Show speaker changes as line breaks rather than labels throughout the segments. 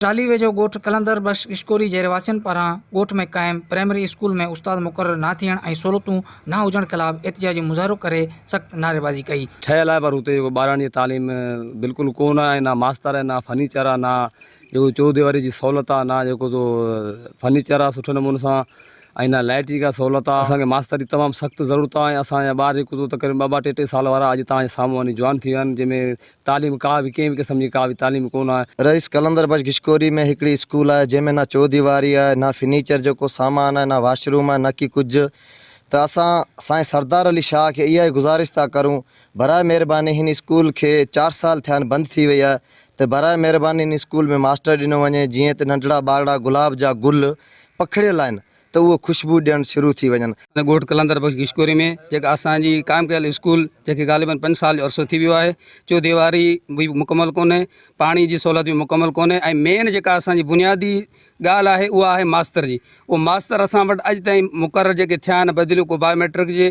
टाली वेझो ॻोठ कलंदर बख्श किशकोरी जे रहवासियुनि पारां ॻोठ में क़ाइम प्राइमरी स्कूल में उस्ताद मुक़रर न थियण ऐं सहूलियतूं न हुजण ख़िलाफ़ एहतिजाजी मुज़ाहिरो करे सख़्त नारेबाज़ी कई।
ठहियल आहे पर हुते जेको ॿारनि जी तालीम बिल्कुलु कोन आहे, ना मास्तर आहे, ना फर्नीचर आहे, ना जेको चौधरी जी सहूलियत आहे, ना जेको फर्नीचर आहे सुठे नमूने सां, ऐं ना लाइट जी का सहूलियत आहे। असांखे मास्तर जी तमामु सख़्तु ज़रूरत आहे। असांजा ॿार जेको तक़रीबन 2-2, 3-3 साल वारा अॼु तव्हांजे साम्हूं वञी जवान थी विया आहिनि, जंहिंमें तालीम का बि कंहिं बि क़िस्म जी का बि तालीम कोन आहे।
रईस कलंदर बख्श किशकोरी में हिकिड़ी स्कूल आहे जंहिंमें ना चौदीवारी आहे, ना फर्नीचर जेको सामान आहे, ना वॉशरूम आहे, न की कुझु। त असांजे सरदार अली शाह खे इहा ई गुज़ारिश था करूं, बराए महिरबानी हिन स्कूल खे 4 साल थिया आहिनि बंदि थी वई आहे, त बराए महिरबानी हिन स्कूल में मास्टर ॾिनो वञे, जीअं त नंढड़ा ॿारड़ा गुलाब जा गुल पखिड़ियल आहिनि त उहो ख़ुशबू ॾियणु शुरू थी वञनि।
ॻोठ कलंदर बख्श किशकोरी में जेका असांजी क़ाइमु कयल स्कूल जेके ग़ालिबन 5 साल जो अरसो थी वियो आहे, चौदीवारी बि मुकमल कोन्हे, पाणी जी सहूलियत बि मुकमल कोन्हे, ऐं मेन जेका असांजी बुनियादी ॻाल्हि आहे उहा आहे मास्तर जी। उहो मास्तर असां वटि अॼु ताईं मुक़ररु जेके थिया आहिनि बदिलियूं, को बायोमेट्रिक जे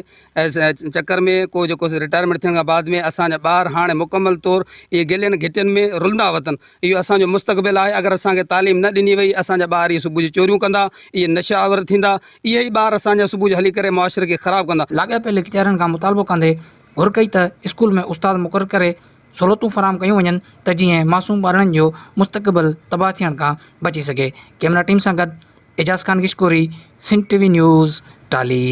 चकर में, को जेको रिटायरमेंट थियण खां बाद में असांजा ॿार हाणे मुकमल तौरु इहे गिलियुनि घिटियुनि में रुलंदा वतन। इहो असांजो मुस्तक़बिल आहे। अगरि असांखे तालीम न ॾिनी वई, असांजा ॿार इहे सुबुह जो चोरियूं कंदा, इहे नशावर थींदा, इहे ई ॿार असांजा सुबुह जो हली करे मुआशिरे खे ख़राबु कंदा।
लाॻापियल इख़्तियारनि खां मुतालबो कंदे घुर कई त स्कूल में उस्ताद मुक़ररु करे सहूलियतूं फ़राहम कयूं वञनि त जीअं मासूम ॿारनि जो मुस्तक़बिल तबाह थियण खां बची सघे। कैमरा टीम सां गॾु एजाज़ ख़ान किशकोरी, सिंध TV न्यूज़, टाली।